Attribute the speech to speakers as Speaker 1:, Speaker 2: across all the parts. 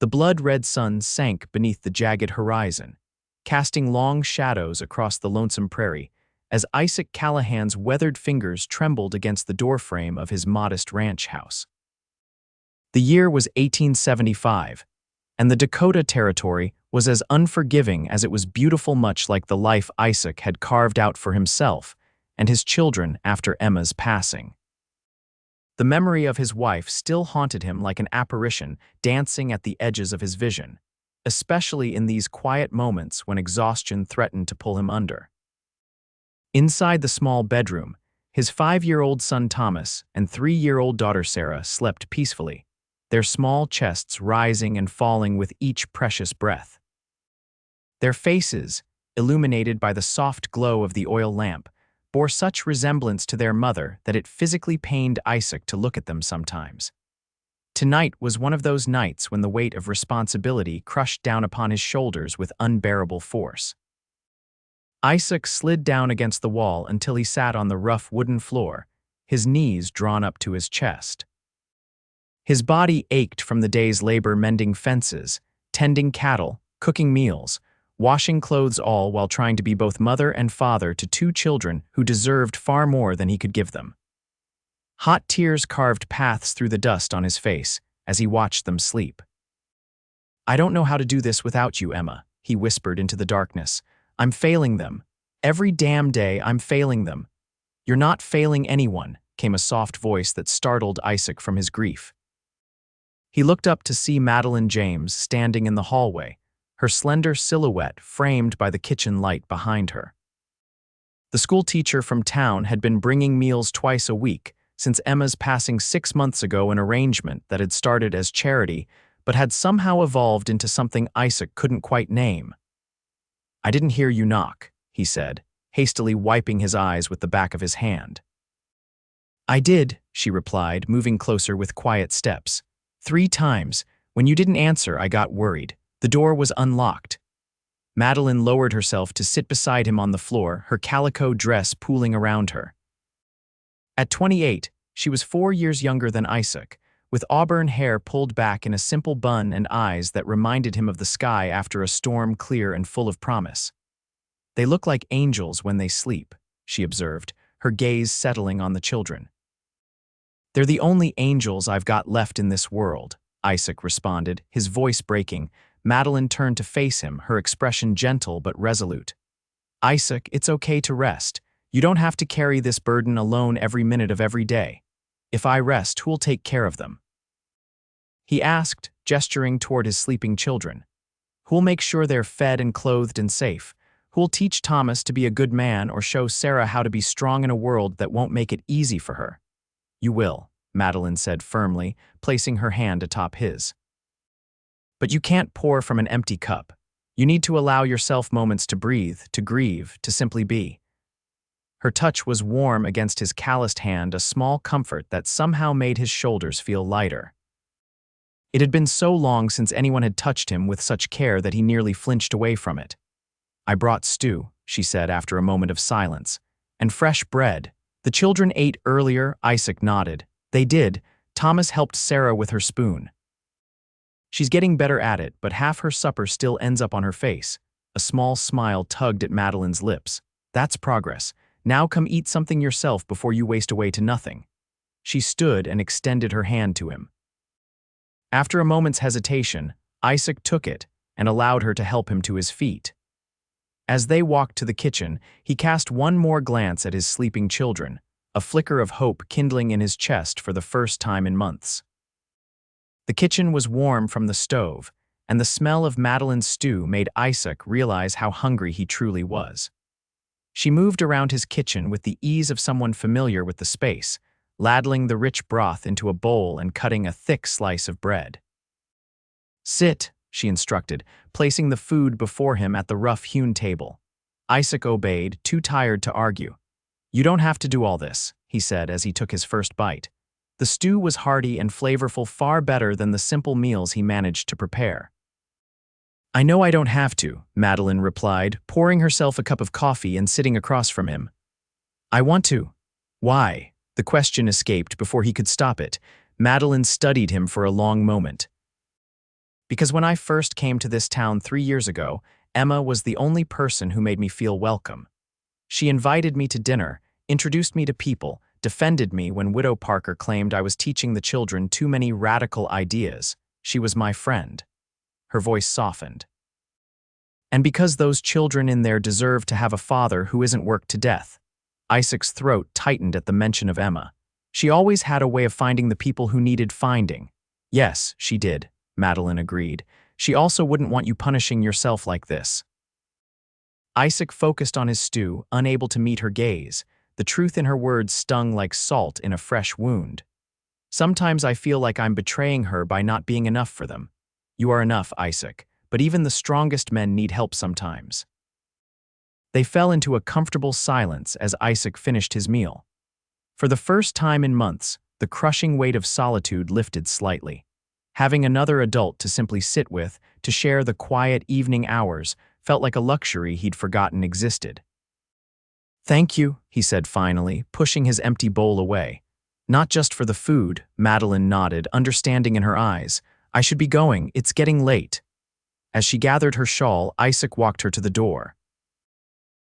Speaker 1: The blood-red sun sank beneath the jagged horizon, casting long shadows across the lonesome prairie as Isaac Callahan's weathered fingers trembled against the doorframe of his modest ranch house. The year was 1875, and the Dakota Territory was as unforgiving as it was beautiful, much like the life Isaac had carved out for himself and his children after Emma's passing. The memory of his wife still haunted him like an apparition dancing at the edges of his vision, especially in these quiet moments when exhaustion threatened to pull him under. Inside the small bedroom, his 5-year-old son Thomas and 3-year-old daughter Sarah slept peacefully, their small chests rising and falling with each precious breath. Their faces, illuminated by the soft glow of the oil lamp, bore such resemblance to their mother that it physically pained Isaac to look at them sometimes. Tonight was one of those nights when the weight of responsibility crushed down upon his shoulders with unbearable force. Isaac slid down against the wall until he sat on the rough wooden floor, his knees drawn up to his chest. His body ached from the day's labor mending fences, tending cattle, cooking meals, washing clothes, all while trying to be both mother and father to 2 children who deserved far more than he could give them. Hot tears carved paths through the dust on his face as he watched them sleep. "I don't know how to do this without you, Emma," he whispered into the darkness. "I'm failing them. Every damn day I'm failing them." "You're not failing anyone," came a soft voice that startled Isaac from his grief. He looked up to see Madeline James standing in the hallway, her slender silhouette framed by the kitchen light behind her. The schoolteacher from town had been bringing meals twice a week since Emma's passing 6 months ago, an arrangement that had started as charity but had somehow evolved into something Isaac couldn't quite name. "I didn't hear you knock," he said, hastily wiping his eyes with the back of his hand. "I did," she replied, moving closer with quiet steps. "3 times. When you didn't answer, I got worried. The door was unlocked." Madeline lowered herself to sit beside him on the floor, her calico dress pooling around her. At 28, she was 4 years younger than Isaac, with auburn hair pulled back in a simple bun and eyes that reminded him of the sky after a storm, clear and full of promise. "They look like angels when they sleep," she observed, her gaze settling on the children. "They're the only angels I've got left in this world," Isaac responded, his voice breaking. Madeline turned to face him, her expression gentle but resolute. "Isaac, it's okay to rest. You don't have to carry this burden alone every minute of every day. If I rest, who'll take care of them?" He asked, gesturing toward his sleeping children. "Who'll make sure they're fed and clothed and safe? Who'll teach Thomas to be a good man or show Sarah how to be strong in a world that won't make it easy for her?" "You will," Madeline said firmly, placing her hand atop his. "But you can't pour from an empty cup. You need to allow yourself moments to breathe, to grieve, to simply be." Her touch was warm against his calloused hand, a small comfort that somehow made his shoulders feel lighter. It had been so long since anyone had touched him with such care that he nearly flinched away from it. "I brought stew," she said after a moment of silence, "and fresh bread. The children ate earlier." Isaac nodded. "They did. Thomas helped Sarah with her spoon. She's getting better at it, but half her supper still ends up on her face." A small smile tugged at Madeline's lips. "That's progress. Now come eat something yourself before you waste away to nothing." She stood and extended her hand to him. After a moment's hesitation, Isaac took it and allowed her to help him to his feet. As they walked to the kitchen, he cast one more glance at his sleeping children, a flicker of hope kindling in his chest for the first time in months. The kitchen was warm from the stove, and the smell of Madeline's stew made Isaac realize how hungry he truly was. She moved around his kitchen with the ease of someone familiar with the space, ladling the rich broth into a bowl and cutting a thick slice of bread. "Sit," she instructed, placing the food before him at the rough-hewn table. Isaac obeyed, too tired to argue. "You don't have to do all this," he said as he took his first bite. The stew was hearty and flavorful, far better than the simple meals he managed to prepare. "I know I don't have to," Madeline replied, pouring herself a cup of coffee and sitting across from him. "I want to." "Why?" The question escaped before he could stop it. Madeline studied him for a long moment. Because when I first came to this town 3 years ago, Emma was the only person who made me feel welcome. She invited me to dinner, introduced me to people, defended me when Widow Parker claimed I was teaching the children too many radical ideas. She was my friend. Her voice softened. And because those children in there deserve to have a father who isn't worked to death. Isaac's throat tightened at the mention of Emma. She always had a way of finding the people who needed finding. Yes, she did, Madeline agreed. She also wouldn't want you punishing yourself like this. Isaac focused on his stew, unable to meet her gaze. The truth in her words stung like salt in a fresh wound. Sometimes I feel like I'm betraying her by not being enough for them. You are enough, Isaac, but even the strongest men need help sometimes. They fell into a comfortable silence as Isaac finished his meal. For the first time in months, the crushing weight of solitude lifted slightly. Having another adult to simply sit with, to share the quiet evening hours, felt like a luxury he'd forgotten existed. "Thank you," he said finally, pushing his empty bowl away. "Not just for the food," Madeline nodded, understanding in her eyes. "I should be going, it's getting late." As she gathered her shawl, Isaac walked her to the door.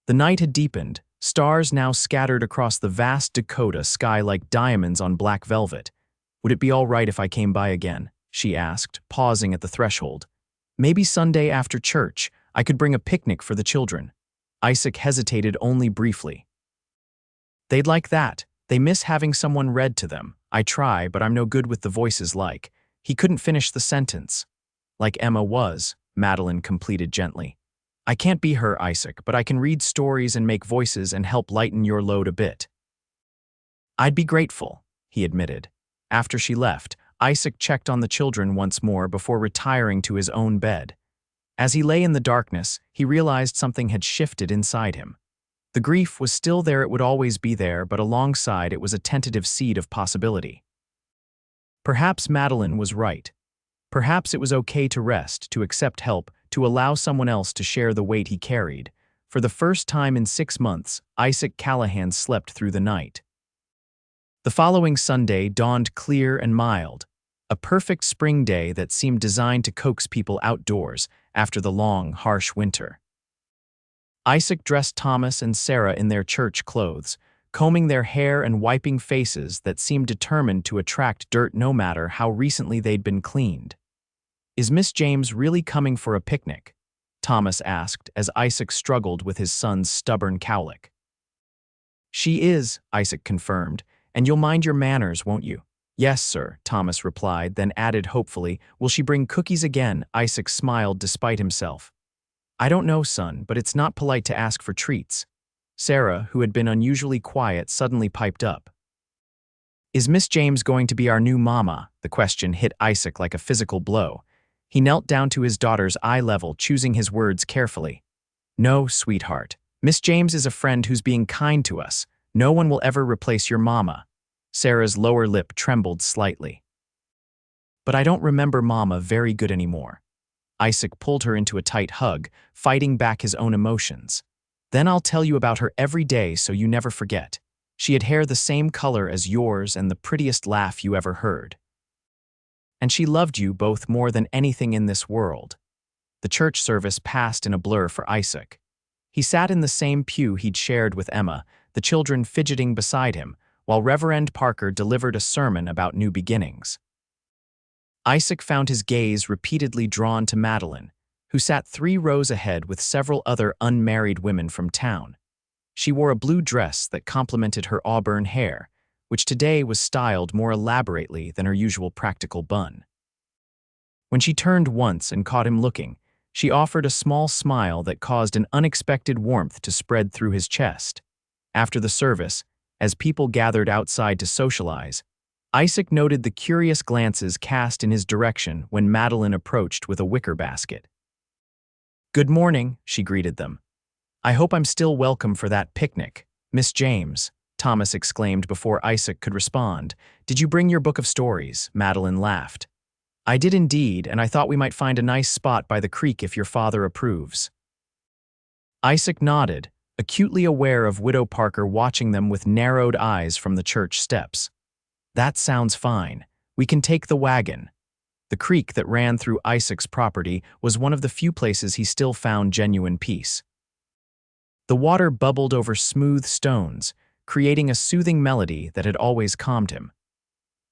Speaker 1: The night had deepened, stars now scattered across the vast Dakota sky like diamonds on black velvet. "Would it be all right if I came by again?" she asked, pausing at the threshold. "Maybe Sunday after church, I could bring a picnic for the children." Isaac hesitated only briefly. "They'd like that. They miss having someone read to them. I try, but I'm no good with the voices like." He couldn't finish the sentence. "Like Emma was," Madeline completed gently. "I can't be her, Isaac, but I can read stories and make voices and help lighten your load a bit." "I'd be grateful," he admitted. After she left, Isaac checked on the children once more before retiring to his own bed. As he lay in the darkness, he realized something had shifted inside him. The grief was still there, it would always be there, but alongside it was a tentative seed of possibility. Perhaps Madeline was right. Perhaps it was okay to rest, to accept help, to allow someone else to share the weight he carried. For the first time in 6 months, Isaac Callahan slept through the night. The following Sunday dawned clear and mild, a perfect spring day that seemed designed to coax people outdoors after the long, harsh winter. Isaac dressed Thomas and Sarah in their church clothes, combing their hair and wiping faces that seemed determined to attract dirt no matter how recently they'd been cleaned. "Is Miss James really coming for a picnic?" Thomas asked as Isaac struggled with his son's stubborn cowlick. "She is," Isaac confirmed, "and you'll mind your manners, won't you?" "Yes, sir," Thomas replied, then added hopefully, "Will she bring cookies again?" Isaac smiled despite himself. "I don't know, son, but it's not polite to ask for treats." Sarah, who had been unusually quiet, suddenly piped up. "Is Miss James going to be our new mama?" The question hit Isaac like a physical blow. He knelt down to his daughter's eye level, choosing his words carefully. "No, sweetheart. Miss James is a friend who's being kind to us. No one will ever replace your mama." Sarah's lower lip trembled slightly. "But I don't remember Mama very good anymore." Isaac pulled her into a tight hug, fighting back his own emotions. "Then I'll tell you about her every day so you never forget. She had hair the same color as yours and the prettiest laugh you ever heard. And she loved you both more than anything in this world." The church service passed in a blur for Isaac. He sat in the same pew he'd shared with Emma, the children fidgeting beside him, while Reverend Parker delivered a sermon about new beginnings. Isaac found his gaze repeatedly drawn to Madeline, who sat 3 rows ahead with several other unmarried women from town. She wore a blue dress that complemented her auburn hair, which today was styled more elaborately than her usual practical bun. When she turned once and caught him looking, she offered a small smile that caused an unexpected warmth to spread through his chest. After the service, as people gathered outside to socialize, Isaac noted the curious glances cast in his direction when Madeline approached with a wicker basket. "Good morning," she greeted them. "I hope I'm still welcome for that picnic. Miss James," Thomas exclaimed before Isaac could respond. "Did you bring your book of stories?" Madeline laughed. "I did indeed, and I thought we might find a nice spot by the creek if your father approves." Isaac nodded, acutely aware of Widow Parker watching them with narrowed eyes from the church steps. "That sounds fine. We can take the wagon." The creek that ran through Isaac's property was one of the few places he still found genuine peace. The water bubbled over smooth stones, creating a soothing melody that had always calmed him.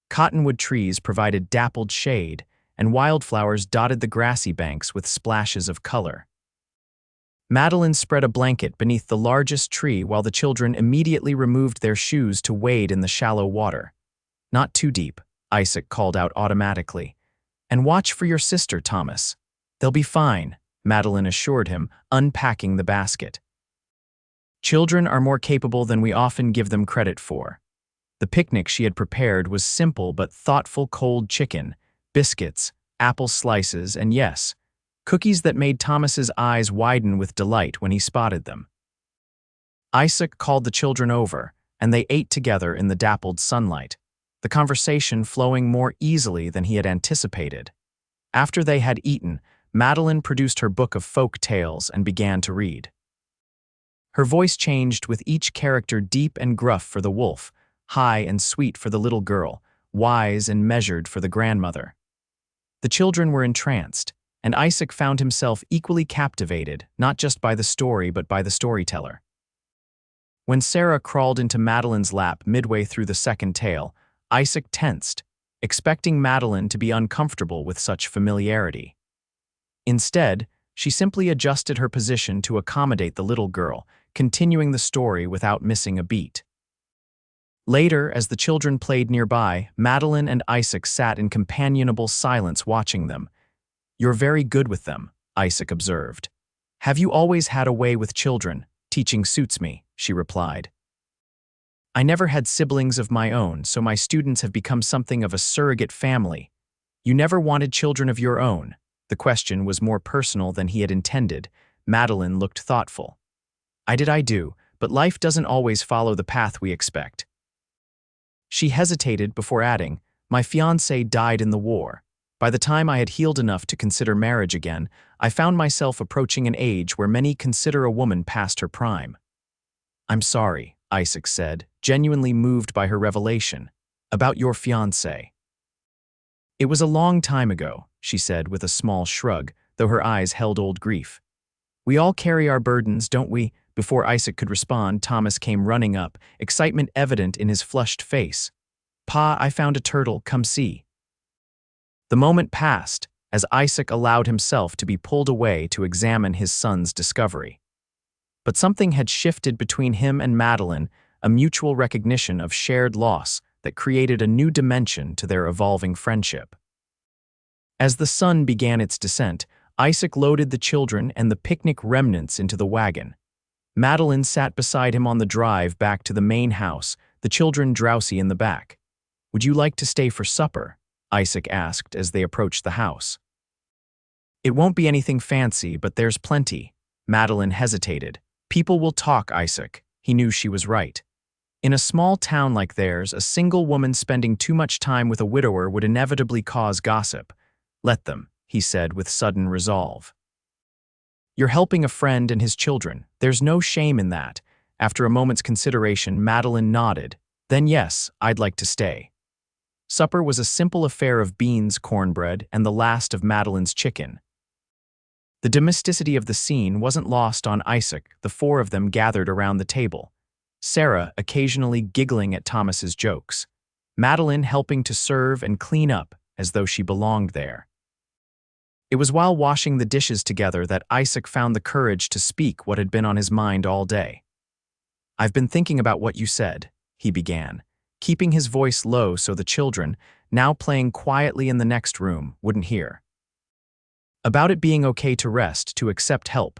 Speaker 1: Cottonwood trees provided dappled shade, and wildflowers dotted the grassy banks with splashes of color. Madeline spread a blanket beneath the largest tree while the children immediately removed their shoes to wade in the shallow water. "Not too deep," Isaac called out automatically. "And watch for your sister, Thomas. They'll be fine," Madeline assured him, unpacking the basket. Children are more capable than we often give them credit for. The picnic she had prepared was simple but thoughtful: cold chicken, biscuits, apple slices, and yes, cookies that made Thomas's eyes widen with delight when he spotted them. Isaac called the children over, and they ate together in the dappled sunlight, the conversation flowing more easily than he had anticipated. After they had eaten, Madeline produced her book of folk tales and began to read. Her voice changed with each character: deep and gruff for the wolf, high and sweet for the little girl, wise and measured for the grandmother. The children were entranced, and Isaac found himself equally captivated, not just by the story but by the storyteller. When Sarah crawled into Madeline's lap midway through the second tale, Isaac tensed, expecting Madeline to be uncomfortable with such familiarity. Instead, she simply adjusted her position to accommodate the little girl, continuing the story without missing a beat. Later, as the children played nearby, Madeline and Isaac sat in companionable silence watching them. "You're very good with them," Isaac observed. "Have you always had a way with children? Teaching suits me," she replied. "I never had siblings of my own, so my students have become something of a surrogate family. You never wanted children of your own?" The question was more personal than he had intended. Madeline looked thoughtful. I do, but life doesn't always follow the path we expect." She hesitated before adding, "My fiancé died in the war. By the time I had healed enough to consider marriage again, I found myself approaching an age where many consider a woman past her prime." "I'm sorry," Isaac said, genuinely moved by her revelation. "About your fiancé." "It was a long time ago," she said with a small shrug, though her eyes held old grief. "We all carry our burdens, don't we?" Before Isaac could respond, Thomas came running up, excitement evident in his flushed face. "Pa, I found a turtle, come see." The moment passed, as Isaac allowed himself to be pulled away to examine his son's discovery. But something had shifted between him and Madeline, a mutual recognition of shared loss that created a new dimension to their evolving friendship. As the sun began its descent, Isaac loaded the children and the picnic remnants into the wagon. Madeline sat beside him on the drive back to the main house, the children drowsy in the back. "Would you like to stay for supper?" Isaac asked as they approached the house. "It won't be anything fancy, but there's plenty." Madeline hesitated. "People will talk, Isaac." He knew she was right. In a small town like theirs, a single woman spending too much time with a widower would inevitably cause gossip. "Let them," he said with sudden resolve. "You're helping a friend and his children. There's no shame in that." After a moment's consideration, Madeline nodded. "Then yes, I'd like to stay." Supper was a simple affair of beans, cornbread, and the last of Madeline's chicken. The domesticity of the scene wasn't lost on Isaac. The four of them gathered around the table, Sarah occasionally giggling at Thomas's jokes, Madeline helping to serve and clean up as though she belonged there. It was while washing the dishes together that Isaac found the courage to speak what had been on his mind all day. "I've been thinking about what you said," he began, keeping his voice low so the children, now playing quietly in the next room, wouldn't hear. "About it being okay to rest, to accept help."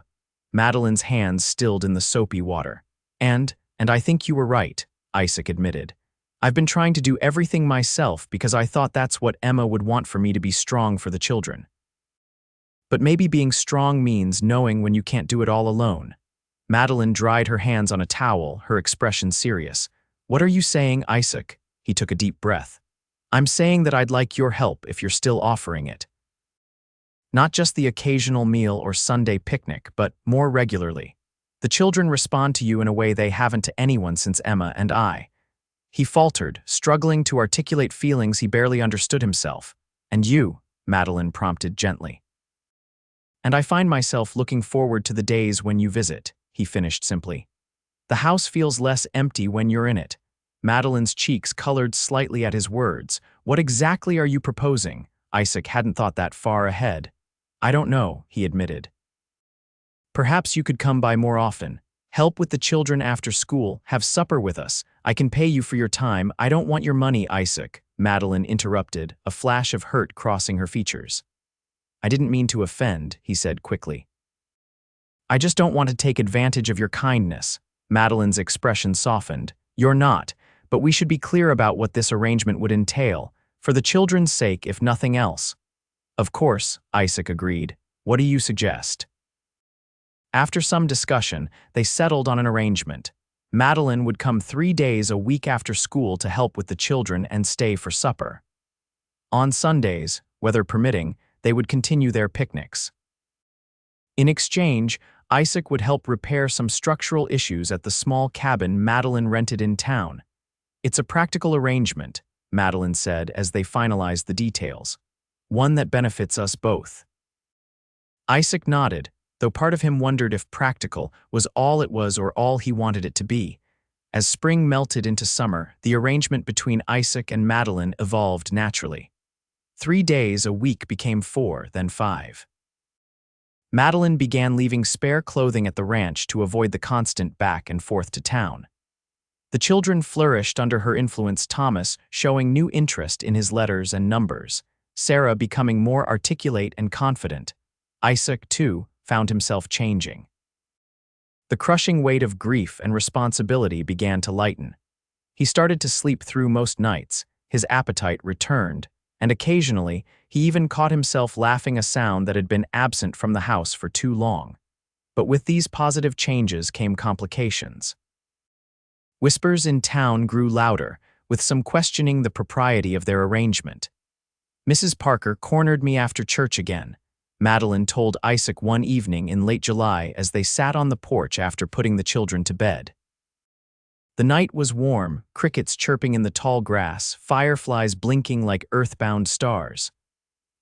Speaker 1: Madeline's hands stilled in the soapy water. And I think you were right," Isaac admitted. "I've been trying to do everything myself because I thought that's what Emma would want for me, to be strong for the children. But maybe being strong means knowing when you can't do it all alone." Madeline dried her hands on a towel, her expression serious. "What are you saying, Isaac?" He took a deep breath. "I'm saying that I'd like your help if you're still offering it. Not just the occasional meal or Sunday picnic, but more regularly. The children respond to you in a way they haven't to anyone since Emma and I." He faltered, struggling to articulate feelings he barely understood himself. "And you," Madeline prompted gently. And I find myself looking forward to the days when you visit, he finished simply. The house feels less empty when you're in it. Madeline's cheeks colored slightly at his words. What exactly are you proposing? Isaac hadn't thought that far ahead. I don't know, he admitted. Perhaps you could come by more often. Help with the children after school, have supper with us. I can pay you for your time. I don't want your money, Isaac, Madeline interrupted, a flash of hurt crossing her features. I didn't mean to offend, he said quickly. I just don't want to take advantage of your kindness. Madeline's expression softened. You're not, but we should be clear about what this arrangement would entail, for the children's sake if nothing else. Of course, Isaac agreed. What do you suggest? After some discussion, they settled on an arrangement. Madeline would come 3 days a week after school to help with the children and stay for supper. On Sundays, weather permitting, they would continue their picnics. In exchange, Isaac would help repair some structural issues at the small cabin Madeline rented in town. It's a practical arrangement, Madeline said as they finalized the details. One that benefits us both. Isaac nodded, though part of him wondered if practical was all it was or all he wanted it to be. As spring melted into summer, the arrangement between Isaac and Madeline evolved naturally. 3 days a week became 4, then 5. Madeline began leaving spare clothing at the ranch to avoid the constant back and forth to town. The children flourished under her influence, Thomas showing new interest in his letters and numbers, Sarah becoming more articulate and confident. Isaac, too, found himself changing. The crushing weight of grief and responsibility began to lighten. He started to sleep through most nights, his appetite returned, and occasionally he even caught himself laughing a sound that had been absent from the house for too long. But with these positive changes came complications. Whispers in town grew louder, with some questioning the propriety of their arrangement. Mrs. Parker cornered me after church again, Madeline told Isaac one evening in late July as they sat on the porch after putting the children to bed. The night was warm, crickets chirping in the tall grass, fireflies blinking like earthbound stars.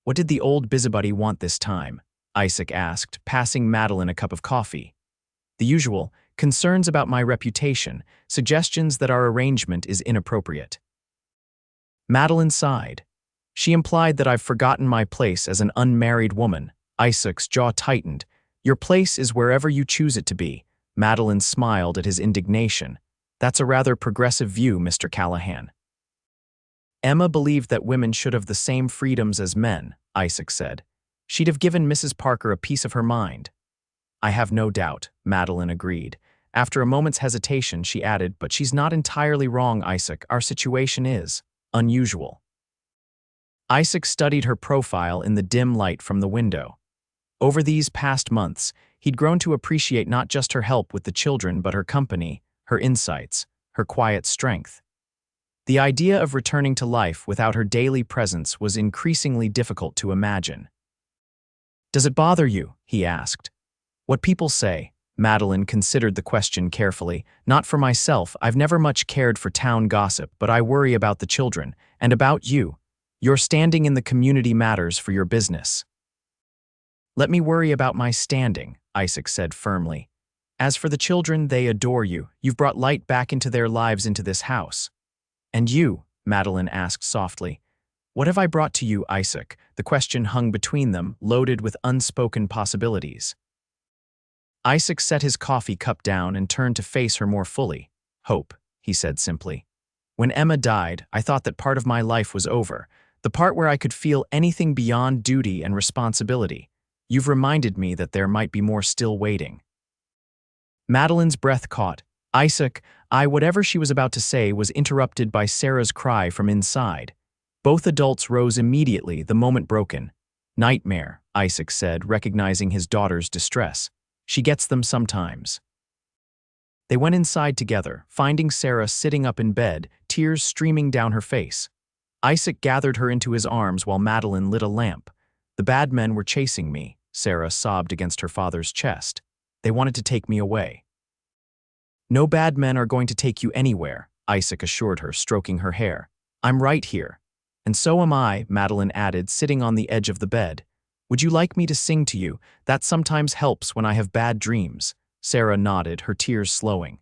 Speaker 1: What did the old busybody want this time? Isaac asked, passing Madeline a cup of coffee. The usual, concerns about my reputation, suggestions that our arrangement is inappropriate. Madeline sighed. She implied that I've forgotten my place as an unmarried woman. Isaac's jaw tightened. Your place is wherever you choose it to be. Madeline smiled at his indignation. That's a rather progressive view, Mr. Callahan. Emma believed that women should have the same freedoms as men, Isaac said. She'd have given Mrs. Parker a piece of her mind. I have no doubt, Madeline agreed. After a moment's hesitation, she added, but she's not entirely wrong, Isaac. Our situation is unusual. Isaac studied her profile in the dim light from the window. Over these past months, he'd grown to appreciate not just her help with the children but her company, her insights, her quiet strength. The idea of returning to life without her daily presence was increasingly difficult to imagine. Does it bother you? He asked. What people say. Madeline considered the question carefully. Not for myself, I've never much cared for town gossip, but I worry about the children, and about you. Your standing in the community matters for your business. Let me worry about my standing, Isaac said firmly. As for the children, they adore you. You've brought light back into their lives into this house. And you, Madeline asked softly. What have I brought to you, Isaac? The question hung between them, loaded with unspoken possibilities. Isaac set his coffee cup down and turned to face her more fully. Hope, he said simply. When Emma died, I thought that part of my life was over, the part where I could feel anything beyond duty and responsibility. You've reminded me that there might be more still waiting. Madeline's breath caught. Isaac, whatever she was about to say was interrupted by Sarah's cry from inside. Both adults rose immediately, the moment broken. Nightmare, Isaac said, recognizing his daughter's distress. She gets them sometimes. They went inside together, finding Sarah sitting up in bed, tears streaming down her face. Isaac gathered her into his arms while Madeline lit a lamp. The bad men were chasing me, Sarah sobbed against her father's chest. They wanted to take me away. No bad men are going to take you anywhere, Isaac assured her, stroking her hair. I'm right here. "And so am I," Madeline added, sitting on the edge of the bed. "Would you like me to sing to you? That sometimes helps when I have bad dreams." Sarah nodded, her tears slowing.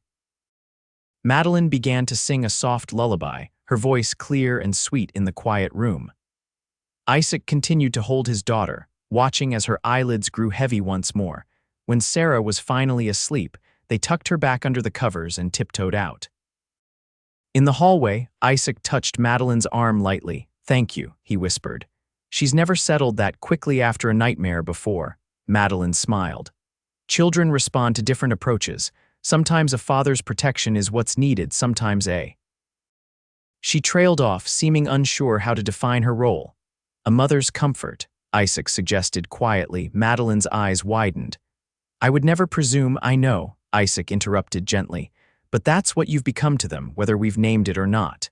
Speaker 1: Madeline began to sing a soft lullaby, her voice clear and sweet in the quiet room. Isaac continued to hold his daughter, watching as her eyelids grew heavy once more. When Sarah was finally asleep, they tucked her back under the covers and tiptoed out. In the hallway, Isaac touched Madeline's arm lightly. "Thank you," he whispered. "She's never settled that quickly after a nightmare before." Madeline smiled. Children respond to different approaches. Sometimes a father's protection is what's needed, sometimes a. She trailed off, seeming unsure how to define her role. "A mother's comfort," Isaac suggested quietly. Madeline's eyes widened. "I would never presume I know," Isaac interrupted gently, "but that's what you've become to them, whether we've named it or not."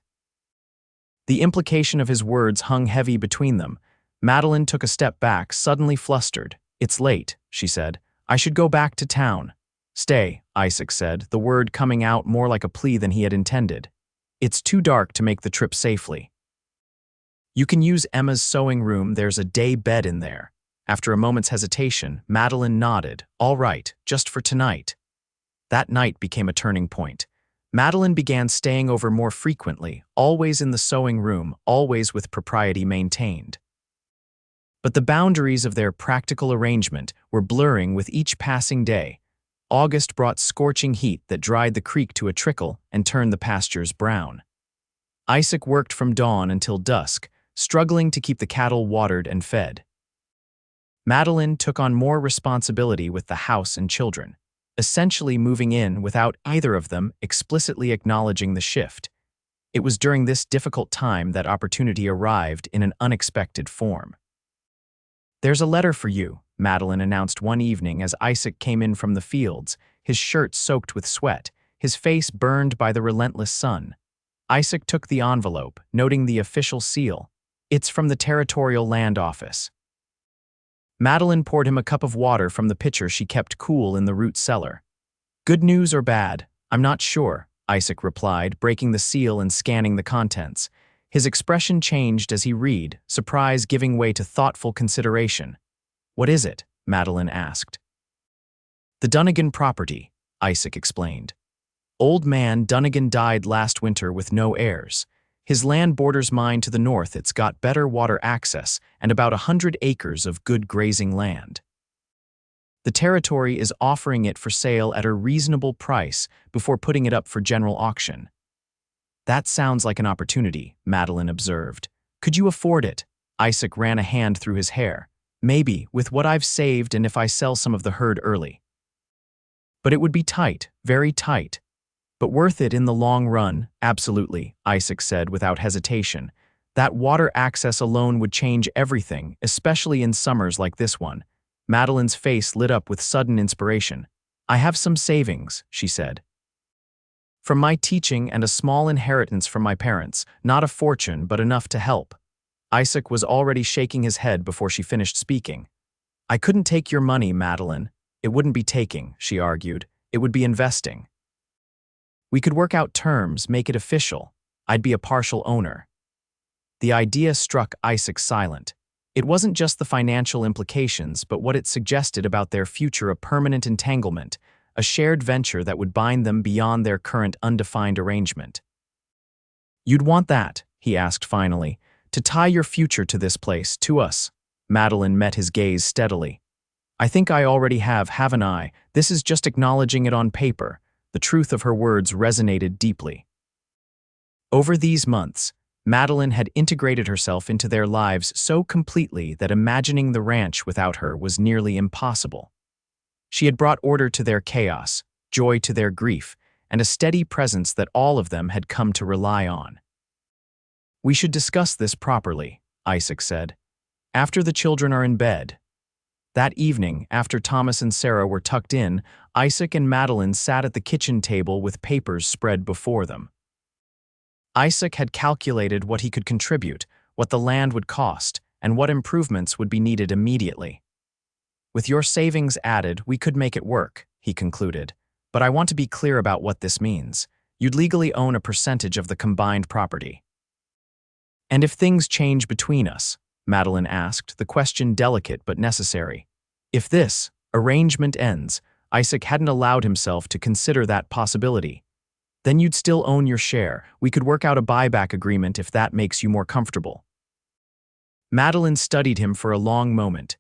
Speaker 1: The implication of his words hung heavy between them. Madeline took a step back, suddenly flustered. "It's late," she said. "I should go back to town." "Stay," Isaac said, the word coming out more like a plea than he had intended. "It's too dark to make the trip safely. You can use Emma's sewing room, there's a day bed in there." After a moment's hesitation, Madeline nodded. "All right, just for tonight." That night became a turning point. Madeline began staying over more frequently, always in the sewing room, always with propriety maintained. But the boundaries of their practical arrangement were blurring with each passing day. August brought scorching heat that dried the creek to a trickle and turned the pastures brown. Isaac worked from dawn until dusk, struggling to keep the cattle watered and fed. Madeline took on more responsibility with the house and children, essentially moving in without either of them explicitly acknowledging the shift. It was during this difficult time that opportunity arrived in an unexpected form. "There's a letter for you," Madeline announced one evening as Isaac came in from the fields, his shirt soaked with sweat, his face burned by the relentless sun. Isaac took the envelope, noting the official seal. "It's from the Territorial Land Office." Madeline poured him a cup of water from the pitcher she kept cool in the root cellar. "Good news or bad? I'm not sure," Isaac replied, breaking the seal and scanning the contents. His expression changed as he read, surprise giving way to thoughtful consideration. "What is it?" Madeline asked. "The Dunnigan property," Isaac explained. "Old man Dunnigan died last winter with no heirs. His land borders mine to the north. It's got better water access and about 100 acres of good grazing land. The territory is offering it for sale at a reasonable price before putting it up for general auction." "That sounds like an opportunity," Madeline observed. "Could you afford it?" Isaac ran a hand through his hair. "Maybe, with what I've saved and if I sell some of the herd early. But it would be tight, very tight. But worth it in the long run, absolutely," Isaac said without hesitation. "That water access alone would change everything, especially in summers like this one." Madeline's face lit up with sudden inspiration. "I have some savings," she said. "From my teaching and a small inheritance from my parents, not a fortune, but enough to help." Isaac was already shaking his head before she finished speaking. "I couldn't take your money, Madeline." "It wouldn't be taking," she argued. "It would be investing. We could work out terms, make it official. I'd be a partial owner." The idea struck Isaac silent. It wasn't just the financial implications, but what it suggested about their future: a permanent entanglement, a shared venture that would bind them beyond their current undefined arrangement. "You'd want that," he asked finally, "to tie your future to this place, to us." Madeline met his gaze steadily. "I think I already have, haven't I? This is just acknowledging it on paper." The truth of her words resonated deeply. Over these months, Madeline had integrated herself into their lives so completely that imagining the ranch without her was nearly impossible. She had brought order to their chaos, joy to their grief, and a steady presence that all of them had come to rely on. "We should discuss this properly," Isaac said. "After the children are in bed." That evening, after Thomas and Sarah were tucked in, Isaac and Madeline sat at the kitchen table with papers spread before them. Isaac had calculated what he could contribute, what the land would cost, and what improvements would be needed immediately. "With your savings added, we could make it work," he concluded. "But I want to be clear about what this means. You'd legally own a percentage of the combined property." And if things change between us, Madeline asked, the question delicate but necessary. If this arrangement ends, Isaac hadn't allowed himself to consider that possibility. Then you'd still own your share. We could work out a buyback agreement if that makes you more comfortable. Madeline studied him for a long moment.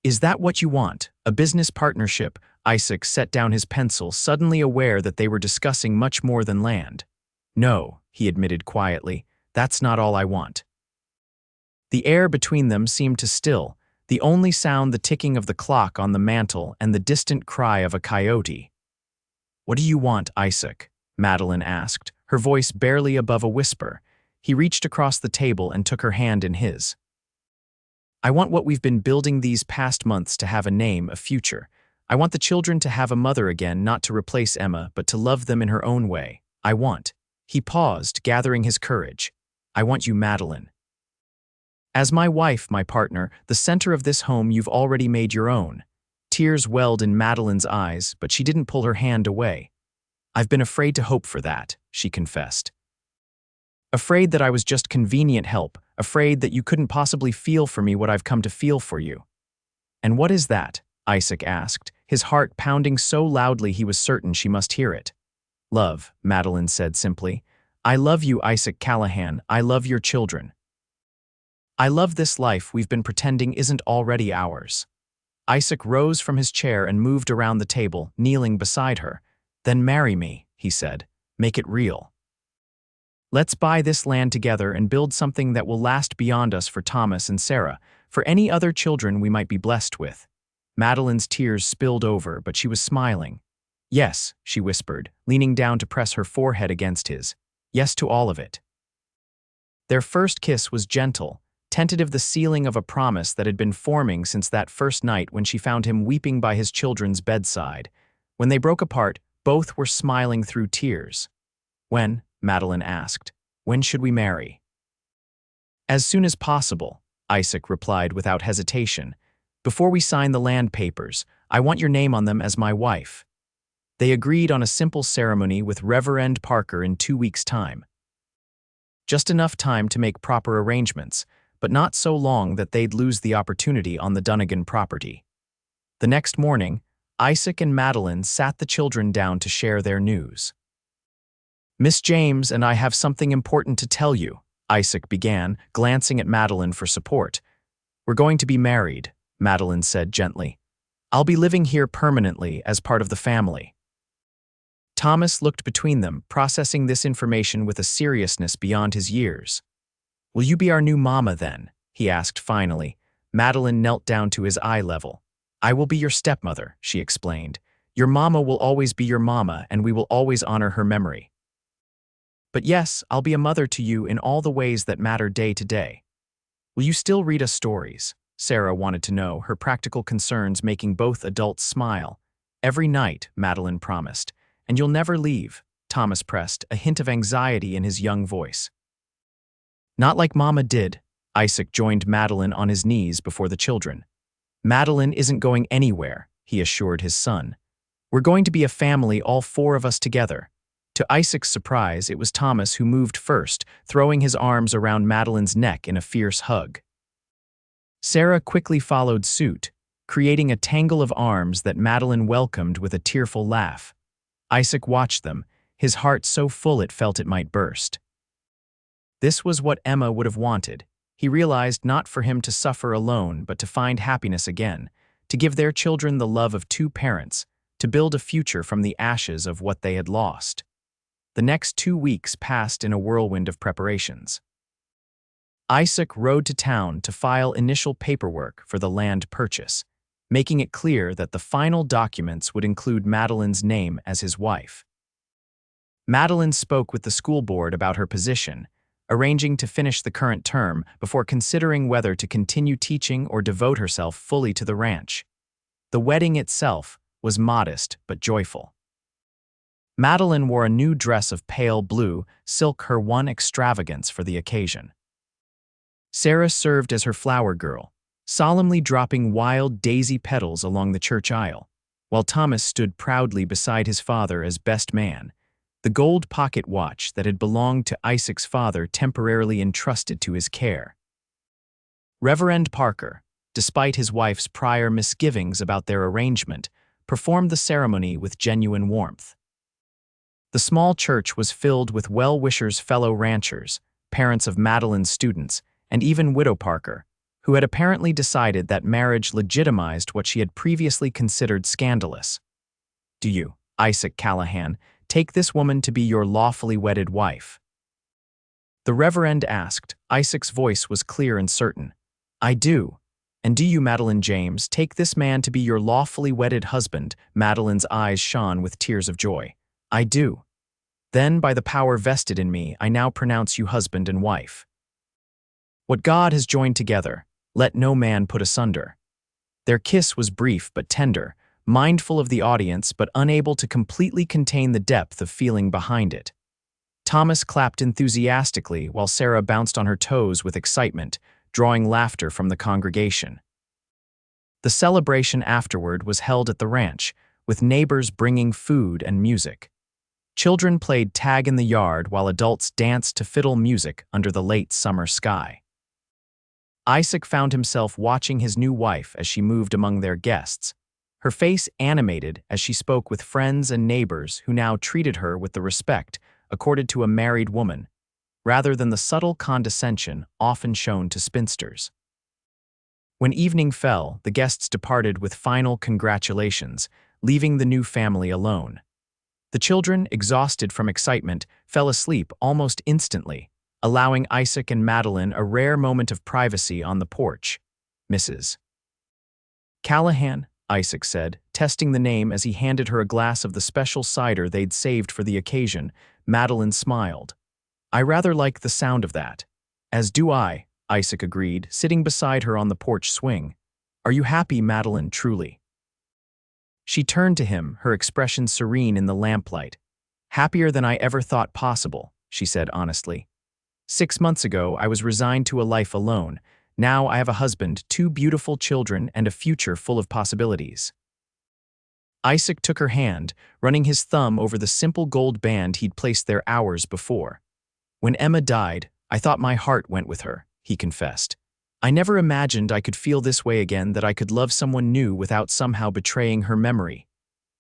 Speaker 1: Is that what you want? A business partnership? Isaac set down his pencil, suddenly aware that they were discussing much more than land. No, he admitted quietly, that's not all I want. The air between them seemed to still, the only sound the ticking of the clock on the mantel and the distant cry of a coyote. What do you want, Isaac? Madeline asked, her voice barely above a whisper. He reached across the table and took her hand in his. I want what we've been building these past months to have a name, a future. I want the children to have a mother again, not to replace Emma, but to love them in her own way. I want. He paused, gathering his courage. I want you, Madeline. As my wife, my partner, the center of this home you've already made your own. Tears welled in Madeline's eyes, but she didn't pull her hand away. I've been afraid to hope for that, she confessed. Afraid that I was just convenient help, afraid that you couldn't possibly feel for me what I've come to feel for you. And what is that? Isaac asked, his heart pounding so loudly he was certain she must hear it. Love, Madeline said simply. I love you, Isaac Callahan. I love your children. I love this life we've been pretending isn't already ours. Isaac rose from his chair and moved around the table, kneeling beside her. Then marry me, he said. Make it real. Let's buy this land together and build something that will last beyond us for Thomas and Sarah, for any other children we might be blessed with. Madeline's tears spilled over, but she was smiling. Yes, she whispered, leaning down to press her forehead against his. Yes to all of it. Their first kiss was gentle, tentative, the sealing of a promise that had been forming since that first night when she found him weeping by his children's bedside. When they broke apart, both were smiling through tears. When? Madeline asked. When should we marry? As soon as possible, Isaac replied without hesitation. Before we sign the land papers, I want your name on them as my wife. They agreed on a simple ceremony with Reverend Parker in 2 weeks' time. Just enough time to make proper arrangements, but not so long that they'd lose the opportunity on the Dunnigan property. The next morning, Isaac and Madeline sat the children down to share their news. Miss James and I have something important to tell you, Isaac began, glancing at Madeline for support. We're going to be married, Madeline said gently. I'll be living here permanently as part of the family. Thomas looked between them, processing this information with a seriousness beyond his years. Will you be our new mama then? He asked finally. Madeline knelt down to his eye level. I will be your stepmother, she explained. Your mama will always be your mama, and we will always honor her memory. But yes, I'll be a mother to you in all the ways that matter day to day. Will you still read us stories? Sarah wanted to know, her practical concerns making both adults smile. Every night, Madeline promised. And you'll never leave, Thomas pressed, a hint of anxiety in his young voice. Not like Mama did. Isaac joined Madeline on his knees before the children. Madeline isn't going anywhere, he assured his son. We're going to be a family, all four of us together. To Isaac's surprise, it was Thomas who moved first, throwing his arms around Madeline's neck in a fierce hug. Sarah quickly followed suit, creating a tangle of arms that Madeline welcomed with a tearful laugh. Isaac watched them, his heart so full it felt it might burst. This was what Emma would have wanted. He realized not for him to suffer alone, but to find happiness again, to give their children the love of two parents, to build a future from the ashes of what they had lost. The next 2 weeks passed in a whirlwind of preparations. Isaac rode to town to file initial paperwork for the land purchase, making it clear that the final documents would include Madeline's name as his wife. Madeline spoke with the school board about her position, arranging to finish the current term before considering whether to continue teaching or devote herself fully to the ranch. The wedding itself was modest but joyful. Madeline wore a new dress of pale blue, silk, her one extravagance for the occasion. Sarah served as her flower girl, solemnly dropping wild daisy petals along the church aisle, while Thomas stood proudly beside his father as best man. the gold pocket watch that had belonged to Isaac's father temporarily entrusted to his care. Reverend Parker, despite his wife's prior misgivings about their arrangement, performed the ceremony with genuine warmth. The small church was filled with well-wishers, fellow ranchers, parents of Madeline's students, and even Widow Parker, who had apparently decided that marriage legitimized what she had previously considered scandalous. "Do you, Isaac Callahan, take this woman to be your lawfully wedded wife?" The Reverend asked. Isaac's voice was clear and certain. "I do. And do you, Madeline James, take this man to be your lawfully wedded husband?" Madeline's eyes shone with tears of joy. "I do. Then, by the power vested in me, I now pronounce you husband and wife. What God has joined together, let no man put asunder." Their kiss was brief but tender, mindful of the audience but unable to completely contain the depth of feeling behind it. Thomas clapped enthusiastically while Sarah bounced on her toes with excitement, drawing laughter from the congregation. The celebration afterward was held at the ranch, with neighbors bringing food and music. Children played tag in the yard while adults danced to fiddle music under the late summer sky. Isaac found himself watching his new wife as she moved among their guests, her face animated as she spoke with friends and neighbors who now treated her with the respect accorded to a married woman, rather than the subtle condescension often shown to spinsters. When evening fell, the guests departed with final congratulations, leaving the new family alone. The children, exhausted from excitement, fell asleep almost instantly, allowing Isaac and Madeline a rare moment of privacy on the porch. "Mrs. Callahan," Isaac said, testing the name as he handed her a glass of the special cider they'd saved for the occasion. Madeline smiled. "I rather like the sound of that." "As do I," Isaac agreed, sitting beside her on the porch swing. "Are you happy, Madeline, truly?" She turned to him, her expression serene in the lamplight. "Happier than I ever thought possible," she said honestly. 6 months ago, I was resigned to a life alone. Now I have a husband, 2 beautiful children, and a future full of possibilities." Isaac took her hand, running his thumb over the simple gold band he'd placed there hours before. "When Emma died, I thought my heart went with her," he confessed. "I never imagined I could feel this way again, that I could love someone new without somehow betraying her memory.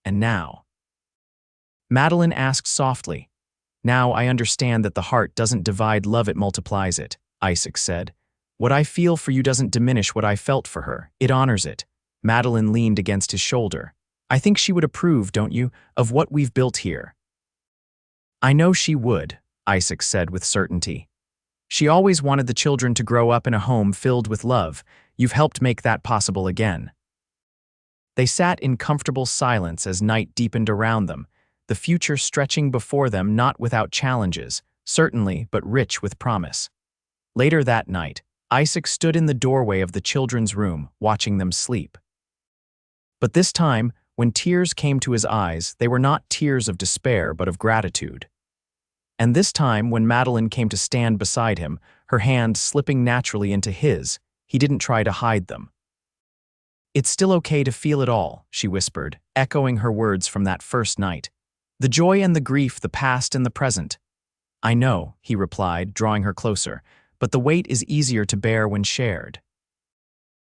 Speaker 1: And now—" Madeline asked softly. "Now I understand that the heart doesn't divide love, it multiplies it," Isaac said. "What I feel for you doesn't diminish what I felt for her, it honors it." Madeline leaned against his shoulder. "I think she would approve, don't you, of what we've built here?" "I know she would," Isaac said with certainty. "She always wanted the children to grow up in a home filled with love. You've helped make that possible again." They sat in comfortable silence as night deepened around them, the future stretching before them not without challenges, certainly, but rich with promise. Later that night, Isaac stood in the doorway of the children's room, watching them sleep. But this time, when tears came to his eyes, they were not tears of despair but of gratitude. And this time, when Madeline came to stand beside him, her hand slipping naturally into his, he didn't try to hide them. "It's still okay to feel it all," she whispered, echoing her words from that first night. "The joy and the grief, the past and the present." "I know," he replied, drawing her closer, "but the weight is easier to bear when shared."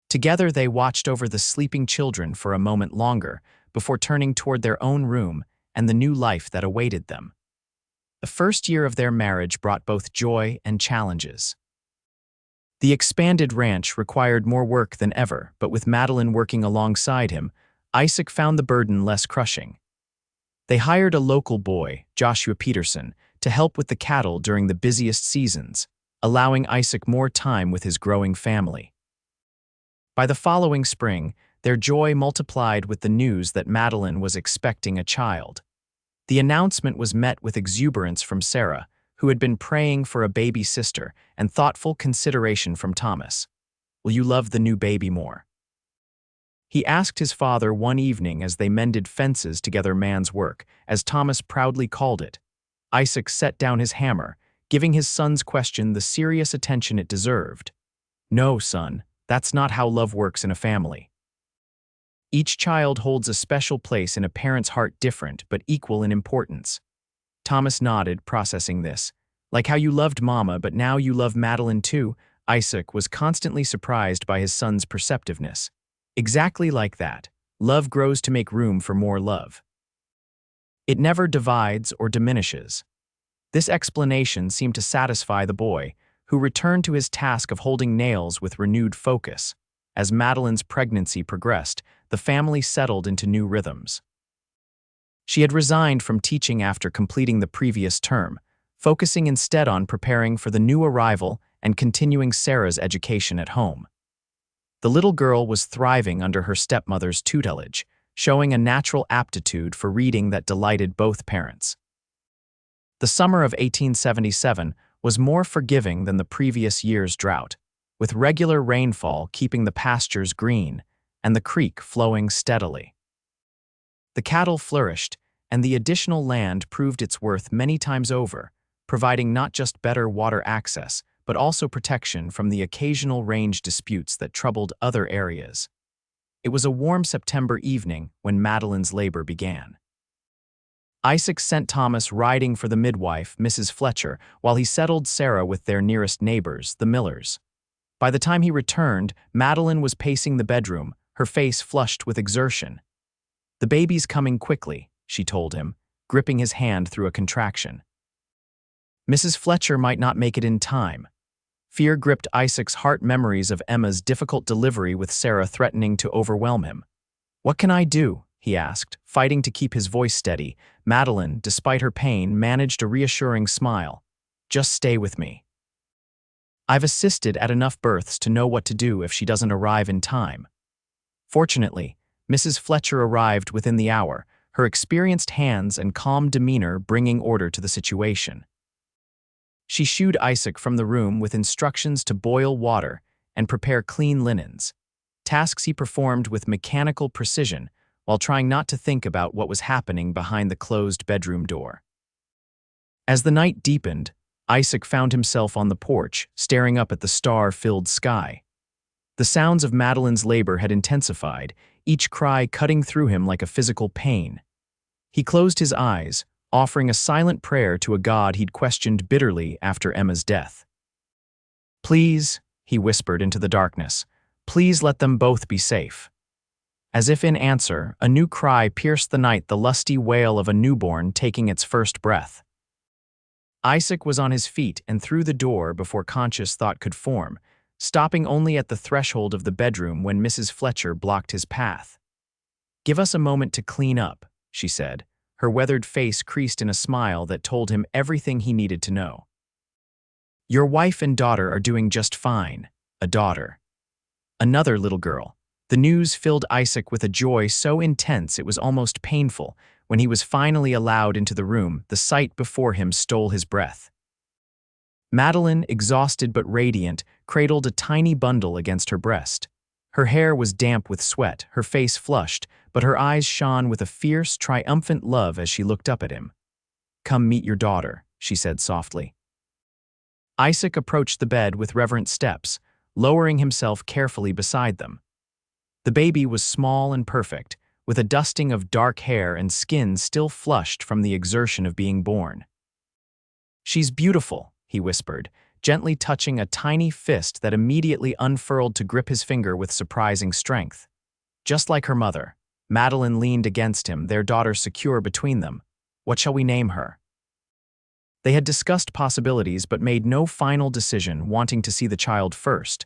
Speaker 1: Together they watched over the sleeping children for a moment longer before turning toward their own room and the new life that awaited them. The first year of their marriage brought both joy and challenges. The expanded ranch required more work than ever, but with Madeline working alongside him, Isaac found the burden less crushing. They hired a local boy, Joshua Peterson, to help with the cattle during the busiest seasons, allowing Isaac more time with his growing family. By the following spring, their joy multiplied with the news that Madeline was expecting a child. The announcement was met with exuberance from Sarah, who had been praying for a baby sister, and thoughtful consideration from Thomas. "Will you love the new baby more?" He asked his father one evening as they mended fences together, man's work, as Thomas proudly called it. Isaac set down his hammer, giving his son's question the serious attention it deserved. "No, son, that's not how love works in a family. Each child holds a special place in a parent's heart, different but equal in importance. Thomas nodded, processing this. Like how you loved Mama, but now you love Madeline too? Isaac was constantly surprised by his son's perceptiveness. Exactly like that. Love grows to make room for more love. It never divides or diminishes. This explanation seemed to satisfy the boy, who returned to his task of holding nails with renewed focus. As Madeline's pregnancy progressed, the family settled into new rhythms. She had resigned from teaching after completing the previous term, focusing instead on preparing for the new arrival and continuing Sarah's education at home. The little girl was thriving under her stepmother's tutelage, showing a natural aptitude for reading that delighted both parents. The summer of 1877 was more forgiving than the previous year's drought, with regular rainfall keeping the pastures green and the creek flowing steadily. The cattle flourished, and the additional land proved its worth many times over, providing not just better water access, but also protection from the occasional range disputes that troubled other areas. It was a warm September evening when Madeline's labor began. Isaac sent Thomas riding for the midwife, Mrs. Fletcher, while he settled Sarah with their nearest neighbors, the Millers. By the time he returned, Madeline was pacing the bedroom, her face flushed with exertion. "The baby's coming quickly," she told him, gripping his hand through a contraction. Mrs. Fletcher might not make it in time. Fear gripped Isaac's heart, memories of Emma's difficult delivery with Sarah threatening to overwhelm him. "What can I do?" he asked, fighting to keep his voice steady. Madeline, despite her pain, managed a reassuring smile. "Just stay with me. I've assisted at enough births to know what to do if she doesn't arrive in time." Fortunately, Mrs. Fletcher arrived within the hour, her experienced hands and calm demeanor bringing order to the situation. She shooed Isaac from the room with instructions to boil water and prepare clean linens, tasks he performed with mechanical precision while trying not to think about what was happening behind the closed bedroom door. As the night deepened, Isaac found himself on the porch, staring up at the star-filled sky. The sounds of Madeline's labor had intensified, each cry cutting through him like a physical pain. He closed his eyes, offering a silent prayer to a God he'd questioned bitterly after Emma's death. "Please," he whispered into the darkness, "please let them both be safe." As if in answer, a new cry pierced the night, the lusty wail of a newborn taking its first breath. Isaac was on his feet and through the door before conscious thought could form, stopping only at the threshold of the bedroom when Mrs. Fletcher blocked his path. "Give us a moment to clean up," she said, her weathered face creased in a smile that told him everything he needed to know. "Your wife and daughter are doing just fine." A daughter. Another little girl. The news filled Isaac with a joy so intense it was almost painful. When he was finally allowed into the room, the sight before him stole his breath. Madeline, exhausted but radiant, cradled a tiny bundle against her breast. Her hair was damp with sweat, her face flushed, but her eyes shone with a fierce, triumphant love as she looked up at him. "Come meet your daughter," she said softly. Isaac approached the bed with reverent steps, lowering himself carefully beside them. The baby was small and perfect, with a dusting of dark hair and skin still flushed from the exertion of being born. "She's beautiful," he whispered, gently touching a tiny fist that immediately unfurled to grip his finger with surprising strength. "Just like her mother." Madeline leaned against him, their daughter secure between them. "What shall we name her?" They had discussed possibilities but made no final decision, wanting to see the child first.